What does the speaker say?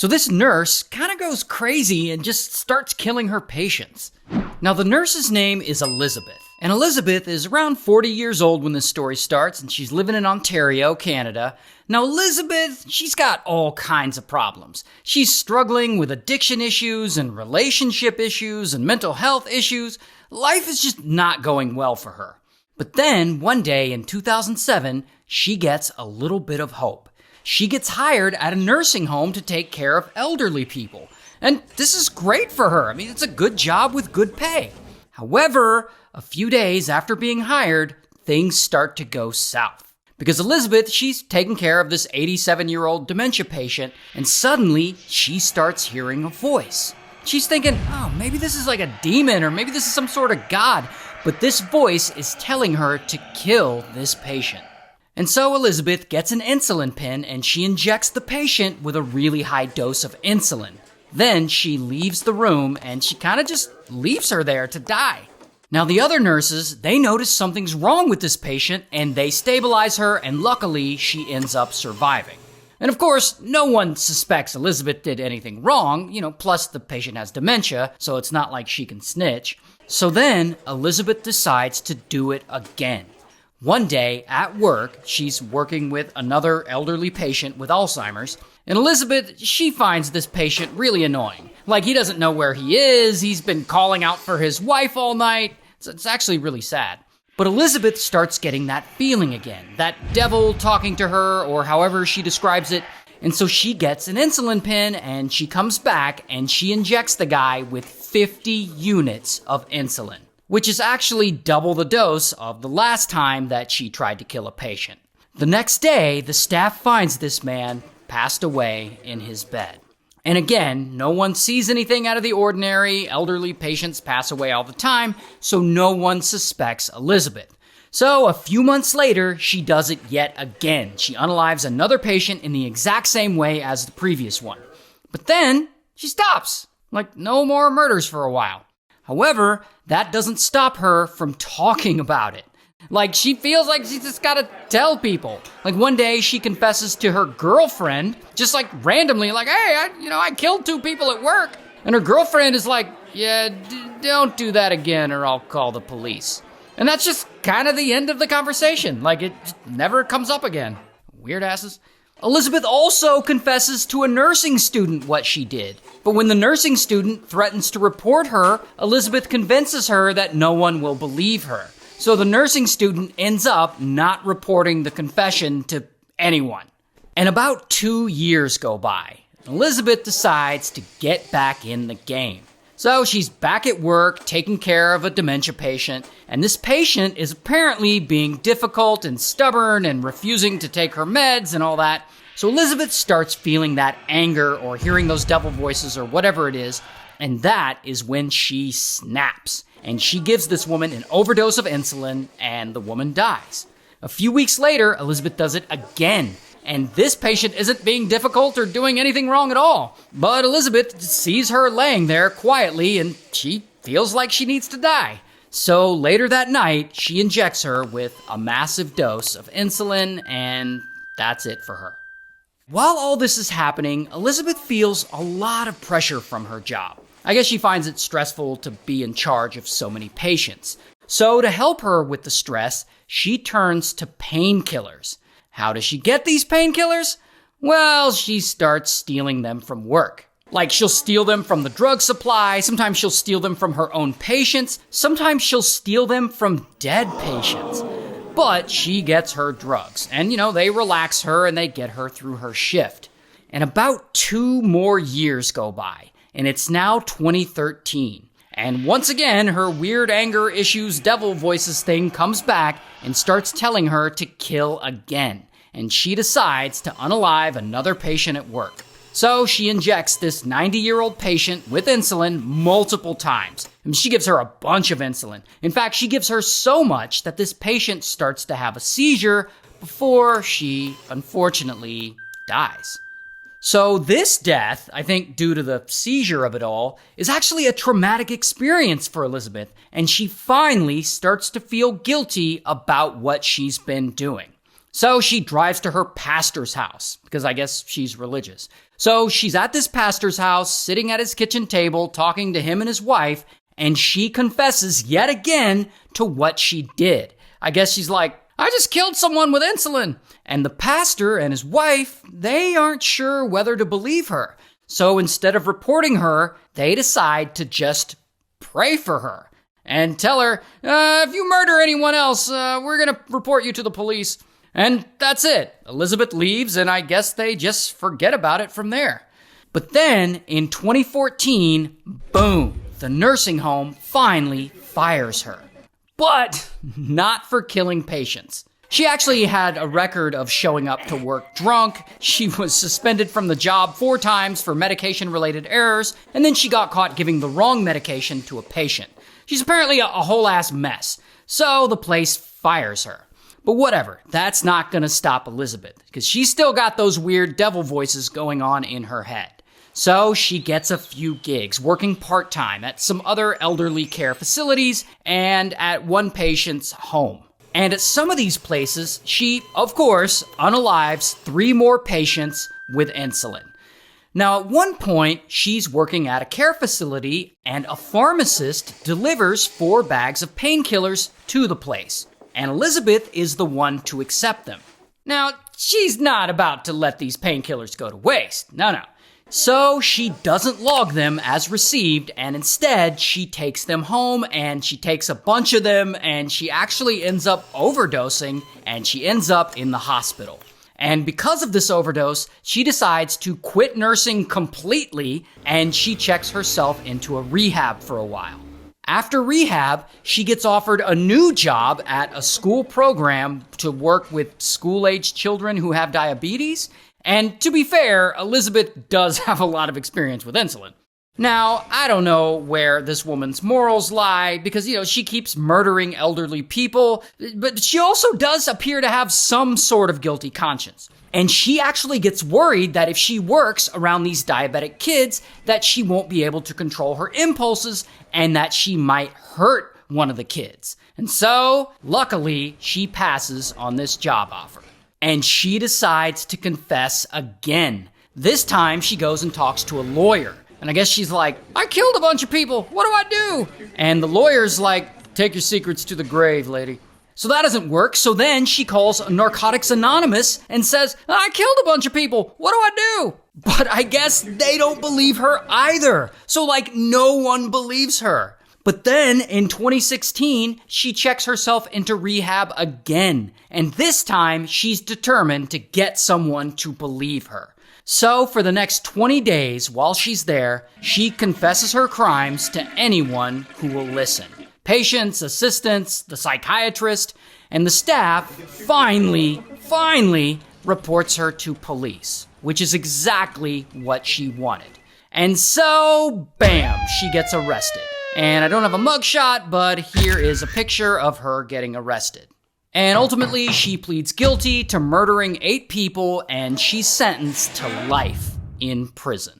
So this nurse kind of goes crazy and just starts killing her patients. Now the nurse's name is Elizabeth. And Elizabeth is around 40 years old when this story starts, and she's living in Ontario, Canada. Now Elizabeth, she's got all kinds of problems. She's struggling with addiction issues and relationship issues and mental health issues. Life is just not going well for her. But then, one day in 2007, she gets a little bit of hope. She gets hired at a nursing home to take care of elderly people. And this is great for her. I mean, it's a good job with good pay. However, a few days after being hired, things start to go south. Because Elizabeth, she's taking care of this 87-year-old dementia patient, and suddenly she starts hearing a voice. She's thinking, oh, maybe this is like a demon, or maybe this is some sort of god. But this voice is telling her to kill this patient. And so Elizabeth gets an insulin pen and she injects the patient with a really high dose of insulin. Then she leaves the room and she kind of just leaves her there to die. Now the other nurses, they notice something's wrong with this patient and they stabilize her, and luckily she ends up surviving. And of course, no one suspects Elizabeth did anything wrong, plus the patient has dementia, so it's not like she can snitch. So then Elizabeth decides to do it again. One day at work, she's working with another elderly patient with Alzheimer's, and Elizabeth, she finds this patient really annoying. Like, he doesn't know where he is, he's been calling out for his wife all night. It's actually really sad. But Elizabeth starts getting that feeling again, that devil talking to her, or however she describes it. And so she gets an insulin pen and she comes back and she injects the guy with 50 units of insulin, which is actually double the dose of the last time that she tried to kill a patient. The next day, the staff finds this man passed away in his bed. And again, no one sees anything out of the ordinary. Elderly patients pass away all the time, so no one suspects Elizabeth. So a few months later, she does it yet again. She unalives another patient in the exact same way as the previous one. But then, she stops. Like, no more murders for a while. However, that doesn't stop her from talking about it. Like, she feels like she's just gotta tell people. Like, one day she confesses to her girlfriend, just like randomly, like, hey, I killed 2 people at work. And her girlfriend is like, yeah, don't do that again or I'll call the police. And that's just kind of the end of the conversation. Like, it just never comes up again. Weird asses. Elizabeth also confesses to a nursing student what she did. But when the nursing student threatens to report her, Elizabeth convinces her that no one will believe her. So the nursing student ends up not reporting the confession to anyone. And about 2 years go by. Elizabeth decides to get back in the game. So she's back at work, taking care of a dementia patient, and this patient is apparently being difficult and stubborn and refusing to take her meds and all that. So Elizabeth starts feeling that anger or hearing those devil voices or whatever it is, and that is when she snaps. And she gives this woman an overdose of insulin, and the woman dies. A few weeks later, Elizabeth does it again. And this patient isn't being difficult or doing anything wrong at all. But Elizabeth sees her laying there quietly, and she feels like she needs to die. So later that night, she injects her with a massive dose of insulin, and that's it for her. While all this is happening, Elizabeth feels a lot of pressure from her job. I guess she finds it stressful to be in charge of so many patients. So to help her with the stress, she turns to painkillers. How does she get these painkillers? Well, she starts stealing them from work. Like, she'll steal them from the drug supply, sometimes she'll steal them from her own patients, sometimes she'll steal them from dead patients. But she gets her drugs, and they relax her and they get her through her shift. And about 2 more years go by. And it's now 2013. And once again, her weird anger issues, devil voices thing comes back and starts telling her to kill again. And she decides to unalive another patient at work. So she injects this 90-year-old patient with insulin multiple times. And she gives her a bunch of insulin. In fact, she gives her so much that this patient starts to have a seizure before she, unfortunately, dies. So this death, I think due to the seizure of it all, is actually a traumatic experience for Elizabeth, and she finally starts to feel guilty about what she's been doing. So she drives to her pastor's house, because I guess she's religious. So she's at this pastor's house, sitting at his kitchen table, talking to him and his wife, and she confesses yet again to what she did. I guess she's like, I just killed someone with insulin. And the pastor and his wife, they aren't sure whether to believe her. So instead of reporting her, they decide to just pray for her and tell her, if you murder anyone else, we're going to report you to the police. And that's it. Elizabeth leaves, and I guess they just forget about it from there. But then, in 2014, boom, the nursing home finally fires her. But not for killing patients. She actually had a record of showing up to work drunk. She was suspended from the job 4 times for medication-related errors, and then she got caught giving the wrong medication to a patient. She's apparently a whole-ass mess, so the place fires her. But whatever, that's not gonna stop Elizabeth, because she's still got those weird devil voices going on in her head. So she gets a few gigs, working part-time at some other elderly care facilities and at one patient's home. And at some of these places, she, of course, unalives 3 more patients with insulin. Now, at one point, she's working at a care facility and a pharmacist delivers 4 bags of painkillers to the place. And Elizabeth is the one to accept them. Now, she's not about to let these painkillers go to waste. No. So she doesn't log them as received, and instead she takes them home and she takes a bunch of them and she actually ends up overdosing and she ends up in the hospital. And because of this overdose, she decides to quit nursing completely and she checks herself into a rehab for a while. After rehab, she gets offered a new job at a school program to work with school-aged children who have diabetes. And to be fair, Elizabeth does have a lot of experience with insulin. Now, I don't know where this woman's morals lie because, she keeps murdering elderly people, but she also does appear to have some sort of guilty conscience. And she actually gets worried that if she works around these diabetic kids, that she won't be able to control her impulses and that she might hurt one of the kids. And so, luckily, she passes on this job offer. And she decides to confess again. This time, she goes and talks to a lawyer. And I guess she's like, I killed a bunch of people. What do I do? And the lawyer's like, take your secrets to the grave, lady. So that doesn't work. So then she calls Narcotics Anonymous and says, I killed a bunch of people. What do I do? But I guess they don't believe her either. So no one believes her. But then in 2016, she checks herself into rehab again. And this time she's determined to get someone to believe her. So for the next 20 days while she's there, she confesses her crimes to anyone who will listen. Patients, assistants, the psychiatrist, and the staff finally reports her to police, which is exactly what she wanted. And so, bam, she gets arrested. And I don't have a mugshot, but here is a picture of her getting arrested. And ultimately, she pleads guilty to murdering 8 people, and she's sentenced to life in prison.